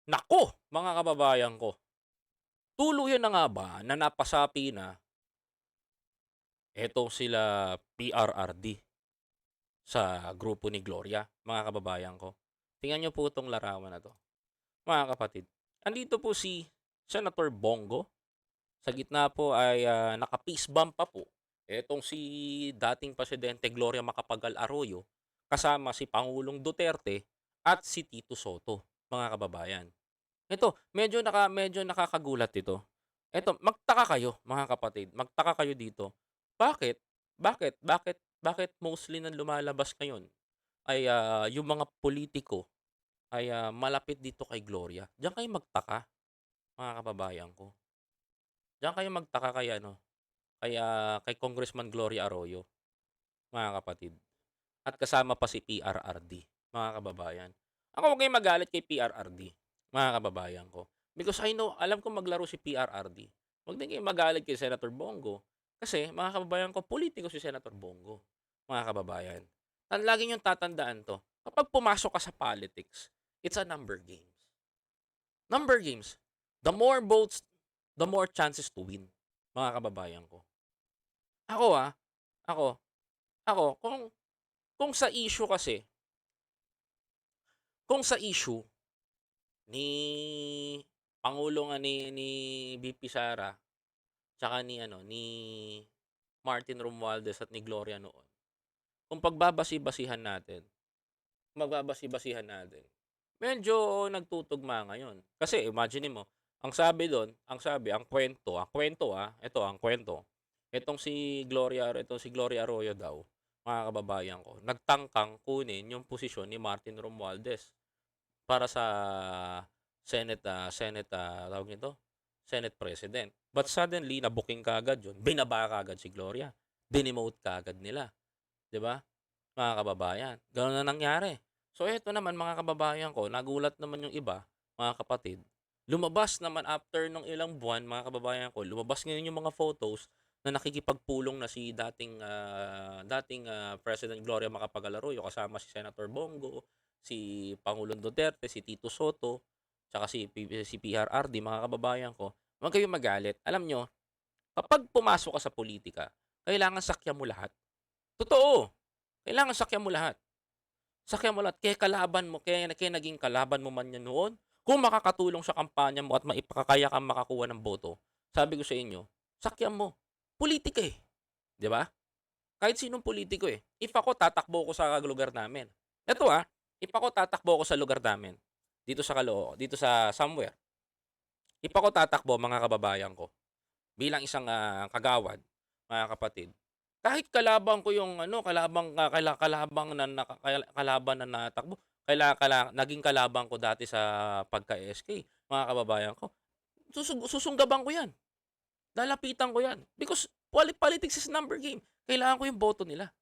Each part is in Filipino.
Naku, mga kababayan ko, tuluyan na nga ba na napasapi na etong sila PRRD sa grupo ni Gloria, mga kababayan ko? Tingnan niyo po 'tong larawan na 'to, mga kapatid. Andito po si Senator Bongo, sa gitna po ay, naka-peace bump pa po etong si dating presidente Gloria Macapagal Arroyo, kasama si Pangulong Duterte at si Tito Soto, mga kababayan. Medyo nakakagulat ito. Magtaka kayo mga kapatid, magtaka kayo dito. Bakit? Bakit mostly ng lumalabas ngayon ay, yung mga politiko ay, malapit dito kay Gloria? Diyan kayo magtaka, mga kababayan ko. Diyan kayo magtaka kay Congressman Gloria Arroyo, mga kapatid. At kasama pa si PRRD, mga kababayan. Ako, huwag kayong magalit kay PRRD, mga kababayan ko. Because alam ko maglaro si PRRD. Huwag din kayong magalit kay Senator Bongo. Kasi, mga kababayan ko, politiko si Senator Bongo, mga kababayan. Lagi niyong tatandaan to. Kapag pumasok ka sa politics, it's a number games. Number games. The more votes, the more chances to win, mga kababayan ko. Ako ako, ako, kung sa issue kasi, kung sa issue ni pangulo nga ni VP Sara tsaka ni Martin Romualdez at ni Gloria noon, kung pagbabasi-basihan natin, medyo nagtutugma ngayon. Kasi imagine mo, ang kwento, ang kwento, itong si Gloria Arroyo daw, mga kababayan ko, nagtangkang kunin yung posisyon ni Martin Romualdez para sa tawag nito, Senate President. But suddenly, na-booking kaagad yun, binaba kaagad si Gloria, dinemote kaagad nila, 'di ba? Mga kababayan, gano'n na nangyari. So eto naman, mga kababayan ko, nagulat naman yung iba, mga kapatid. Lumabas naman after nung ilang buwan, mga kababayan ko, lumabas ngayon yung mga photos na nakikipagpulong na si dating President Gloria Macapagal Arroyo kasama si Senator Bongo, si Pangulong Duterte, si Tito Soto, tsaka si PRRD, mga kababayan ko. Huwag kayong magalit. Alam nyo, kapag pumasok ka sa politika, kailangan sakyan mo lahat. Totoo. Kailangan sakyan mo lahat. Sakyan mo lahat. Kaya naging kalaban mo man yan noon, kung makakatulong sa kampanya mo at maipakakaya kang makakuha ng boto, sabi ko sa inyo, sakyan mo. Politika eh. Di ba? Kahit sinong politiko eh. If ako, tatakbo ko sa lugar namin. Ito if ako tatakbo ko sa lugar namin, dito sa somewhere, if ako tatakbo, mga kababayan ko, bilang isang kagawad, mga kapatid, kahit kalaban ko yung kalaban na natakbo, naging kalaban ko dati sa pagka-SK, mga kababayan ko, susunggaban ko yan. Lalapitan ko yan. Because politics is number game. Kailangan ko yung boto nila,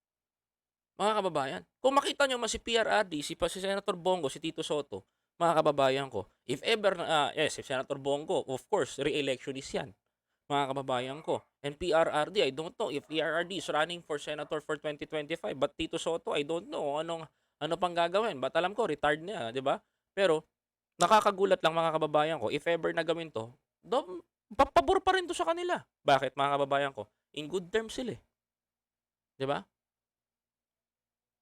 mga kababayan. Kung makita nyo man si PRRD, si Senator Bongo, si Tito Soto, mga kababayan ko, if ever, yes, si Senator Bongo, of course, re-electionist yan, mga kababayan ko. And PRRD, I don't know if PRRD is running for Senator for 2025. But Tito Soto, I don't know ano pang gagawin. But alam ko, retired na, di ba? Pero, nakakagulat lang, mga kababayan ko, if ever na gawin to, papabor pa rin to sa kanila. Bakit, mga kababayan ko? In good terms sila eh. Di ba?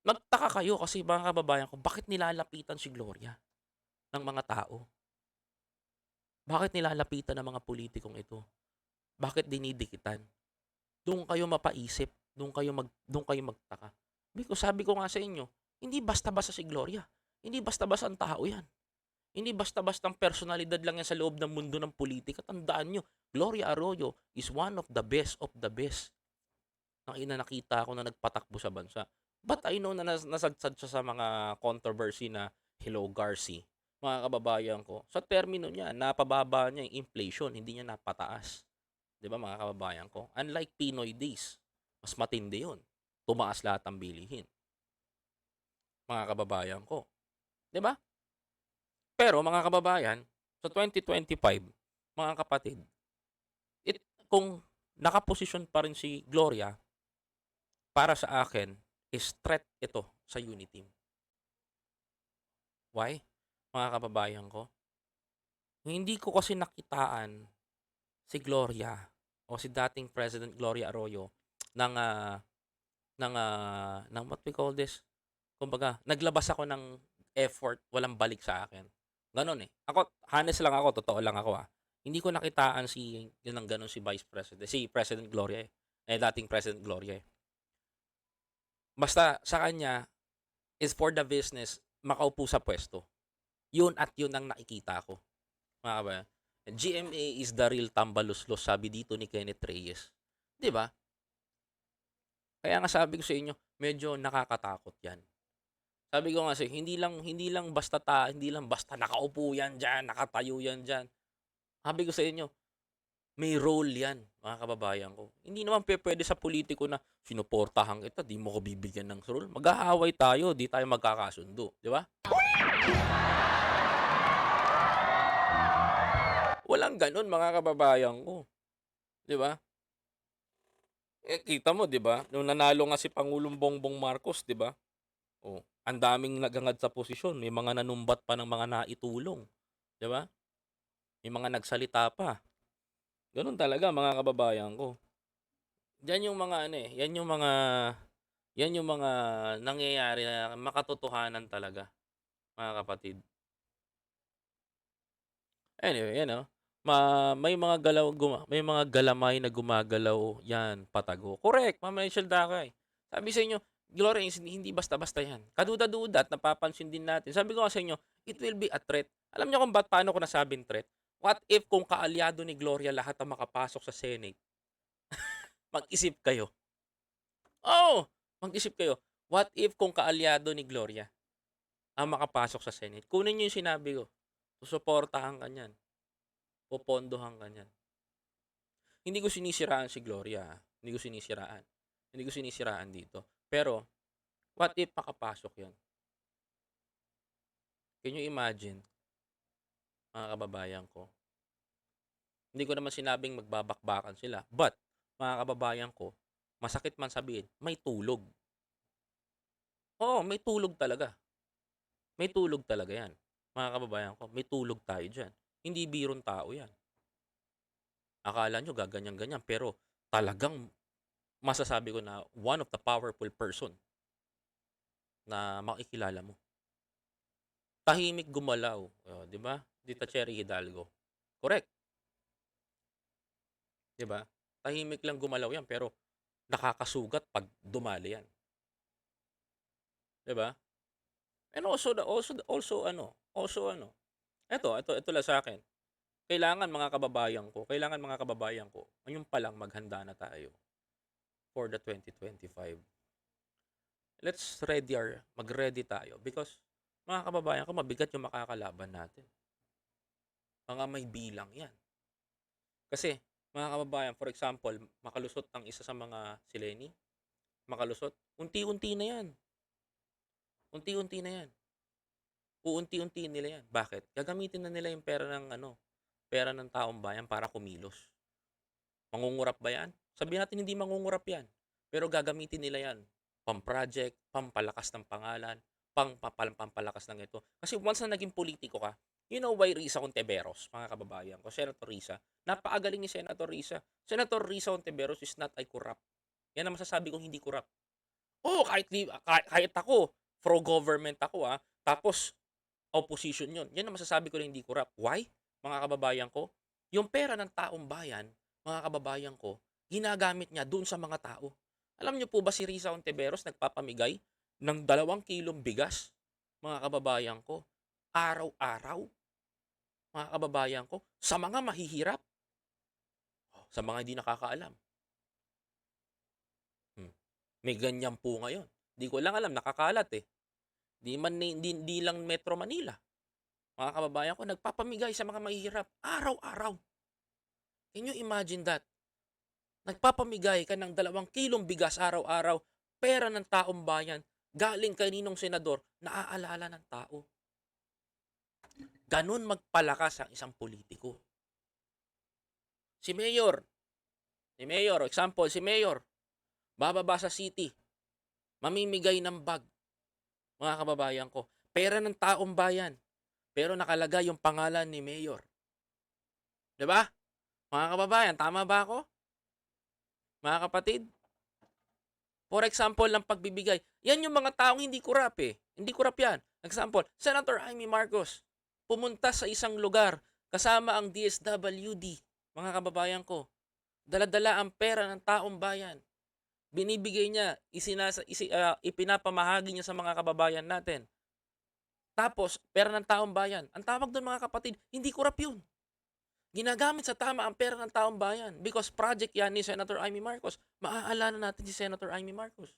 Magtaka kayo kasi, mga kababayan ko, bakit nilalapitan si Gloria ng mga tao? Bakit nilalapitan ng mga politikong ito? Bakit dinidikitan? Doon kayo mapaisip, doon kayo magtaka. Because sabi ko nga sa inyo, hindi basta-basta si Gloria. Hindi basta-basta ang tao 'yan. Hindi basta-basta ang personalidad lang yan sa loob ng mundo ng politika. Tandaan nyo, Gloria Arroyo is one of the best na nakita ko na nagpatakbo sa bansa. But I know na nasadsad siya sa mga controversy na Hello Garci, mga kababayan ko. Sa termino niya, napababa niya yung inflation, hindi niya napataas. 'Di ba, mga kababayan ko? Unlike Pinoy days, mas matindi 'yun. Tumaas lahat ng bilihin, mga kababayan ko. 'Di ba? Pero, mga kababayan, sa 2025, mga kapatid, kung nakaposisyon pa rin si Gloria, para sa akin, is threat ito sa unity. Why? Mga kababayan ko. Hindi ko kasi nakitaan si Gloria o si dating President Gloria Arroyo ng, ng what we call this, kumbaga naglabas ako ng effort, walang balik sa akin, gano'n, eh. Ako honest lang ako, totoo lang ako, hindi ko nakitaan si yun ng gano'n si Vice President si President Gloria, dating President Gloria, eh. Basta sa kanya is for the business, makaupo sa puwesto. Yun at yun ang nakikita ko, mga kabayan. GMA is the real tambaluslos, sabi dito ni Kenneth Reyes, 'di ba? Kaya nga sabi ko sa inyo, medyo nakakatakot 'yan. Sabi ko nga hindi lang basta nakaupo 'yan diyan, nakatayo 'yan diyan. Sabi ko sa inyo, may role 'yan, mga kababayan ko. Hindi naman pupuwede sa politiko na sinuportahan kita, 'di mo ko bibigyan ng role. Mag-aaway tayo, 'di tayo magkakasundo, 'di ba? Walang gano'n, mga kababayan ko, 'di ba? Kita mo, 'di ba, nung nanalo nga si Pangulong Bongbong Marcos, 'di ba? Oh, ang daming nagangad sa posisyon, may mga nanumbat pa ng mga naitulong, 'di ba? May mga nagsalita pa. Gano'n talaga, mga kababayan ko. Diyan yung mga ano, eh, yan yung mga nangyayari na makatotohanan talaga, mga kapatid. Anyway, ano, may mga galamay na gumagalaw, 'yan, patago. Correct, Ma'am Rachel Dakay. Sabi sa inyo, Gloria, hindi basta-basta 'yan. Kaduda-duda at napapansin din natin. Sabi ko nga sa inyo, it will be a threat. Alam niyo kung paano ko nasabing threat? What if kung kaalyado ni Gloria lahat ang makapasok sa Senate? Mag-isip kayo. Oo, mag-isip kayo. What if kung kaalyado ni Gloria ang makapasok sa Senate? Kunin niyo yung sinabi ko. Susuportahan ka niyan. Popondohan ka niyan. Hindi ko sinisiraan si Gloria, hindi ko sinisiraan. Hindi ko sinisiraan dito. Pero, what if makapasok 'yan? Can you imagine, mga kababayan ko? Hindi ko naman sinabing magbabakbakan sila, but mga kababayan ko, masakit man sabihin, may tulog. Oo, may tulog talaga. May tulog talaga 'yan, mga kababayan ko. May tulog tayo diyan. Hindi birong tao 'yan. Akala nyo gaganyan-ganyan, pero talagang masasabi ko na one of the powerful person na makikilala mo. Tahimik gumalaw, 'di ba? Dita Cherry Hidalgo. Correct, 'di ba? Tahimik lang gumalaw 'yan pero nakakasugat 'pag dumali 'yan, 'di ba? And also ano, ito lang sa akin. Kailangan mga kababayan ko, ngayon pa lang maghanda na tayo for the 2025. Mag-ready tayo because mga kababayan ko, mabigat yung makakalaban natin. Mga may bilang 'yan. Kasi, mga kababayan, for example, makalusot ang isa sa mga si Lenny, makalusot, unti-unti na 'yan. Unti-unti na 'yan. Uunti-unti nila 'yan. Bakit? Gagamitin na nila yung pera ng taong bayan para kumilos. Mangungurap ba 'yan? Sabihin natin hindi mangungurap 'yan, pero gagamitin nila 'yan, pam-project, pampalakas ng pangalan, pampalakas ng ito. Kasi once na naging politiko ka, you know why Risa Hontiveros, mga kababayan ko, Senator Risa, napakagaling ni Senator Risa. Senator Risa Hontiveros is not a corrupt. Yan ang masasabi kong hindi corrupt. Oo, kahit ako, pro-government ako, tapos opposition 'yon. Yan ang masasabi ko na hindi corrupt. Why? Mga kababayan ko, yung pera ng taong bayan, mga kababayan ko, ginagamit niya doon sa mga tao. Alam niyo po ba si Risa Hontiveros nagpapamigay ng 2 kilong bigas, mga kababayan ko, araw-araw, mga kababayan ko, sa mga mahihirap, sa mga hindi nakakaalam. May ganyan po ngayon. Di ko lang alam, nakakalat eh. Di lang Metro Manila. Mga kababayan ko, nagpapamigay sa mga mahihirap araw-araw. Can you imagine that? Nagpapamigay ka ng 2 kilong bigas araw-araw, pera ng taong bayan, galing kaninong senador, naaalala ng tao. Ganon magpalakas ang isang politiko. Si Mayor, bababa sa city, mamimigay ng bag, mga kababayan ko, pera ng taong bayan, pero nakalagay yung pangalan ni Mayor. 'Di ba? Mga kababayan, tama ba ako? Mga kapatid? For example ng pagbibigay, yan yung mga taong hindi kurap eh. Hindi kurap yan. Example, Senator Amy Marcos, pumunta sa isang lugar kasama ang DSWD, mga kababayan ko. Dala-dala ang pera ng taong bayan. Binibigay niya, ipinapamahagi niya sa mga kababayan natin. Tapos, pera ng taong bayan. Ang tawag doon mga kapatid, hindi kurap yun. Ginagamit sa tama ang pera ng taong bayan because project yan ni Senator Amy Marcos. Maaalala natin si Senator Amy Marcos.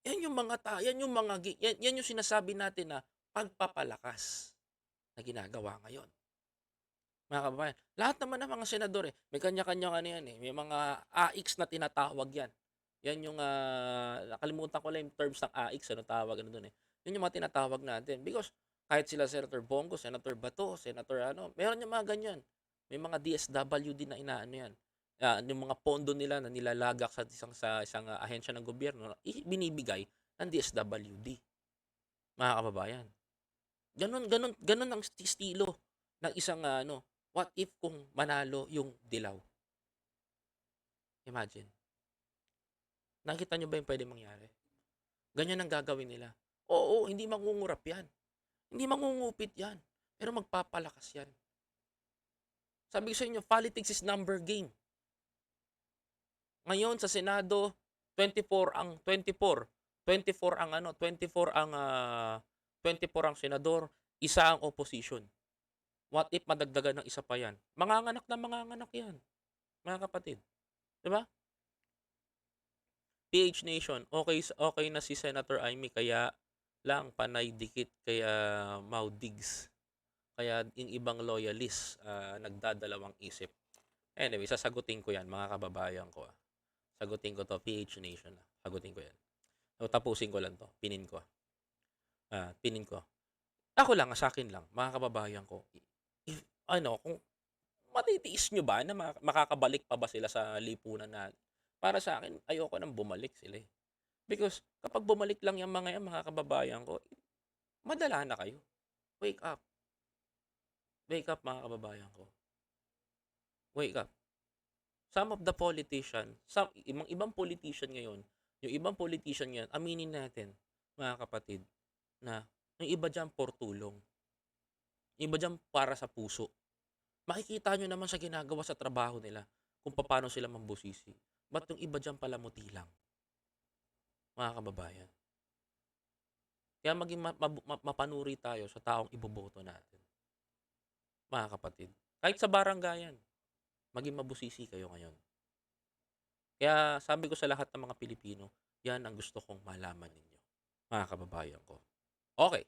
Yan yung mga yan yung sinasabi natin na pagpapalakas na ginagawa ngayon. Mga kababayan, lahat naman ng mga senador may kanya-kanyang ano yan may mga AIX na tinatawag yan. Yan yung nakalimutan ko lang yung terms ng AIX, ano tawag ano doon. Yun yung mga tinatawag natin because kahit sila Senator Bongo, Senator Bato, Senator meron yung mga ganyan. May mga DSWD na inaano yan. Yung mga pondo nila na nilalagak sa isang ahensya ng gobyerno, binibigay ng DSWD. Mga kababayan. Ganon ang estilo ng isang what if kung manalo yung dilaw? Imagine. Nakita nyo ba yung pwede mangyari? Ganyan ang gagawin nila. Oo, hindi mangungurap yan. Hindi mangungupit yan. Pero magpapalakas yan. Sabi ko sa inyo, politics is number game. Ngayon sa Senado, 24 ang 24 ang senador, isa ang opposition. What if madagdagan ng isa pa yan? Manganganak yan, mga kapatid. 'Di ba? PH Nation, okay na si Senator Amy kaya lang panay dikit kaya Maudigs. Kaya yung ibang loyalist nagdadalawang isip. Anyway, sasagutin ko yan mga kababayan ko. Sagutin ko to, PH Nation. Sagutin ko yan. So, tapusin ko lang to. Pinin ko. Pinin ko. Ako lang, sa akin lang, mga kababayan ko. Kung matitiis nyo ba na makakabalik pa ba sila sa lipunan na para sa akin, ayoko nang bumalik sila eh. Because kapag bumalik lang yung mga yan, mga kababayan ko, madala na kayo. Wake up. Wake up mga kababayan ko. Wake up. Some of the politician, ibang politician ngayon, yung ibang politician ngayon, aminin natin, mga kapatid, na yung iba dyan for tulong. Yung iba dyan para sa puso. Makikita nyo naman sa ginagawa sa trabaho nila kung paano sila mambusisi. Ba't yung iba dyan pala muti lang? Mga kababayan. Kaya maging mapanuri tayo sa taong iboboto natin. Mga kapatid. Kahit sa baranggayan, maging mabusisi kayo ngayon. Kaya sabi ko sa lahat ng mga Pilipino, yan ang gusto kong malaman ninyo. Mga kababayan ko. Okay.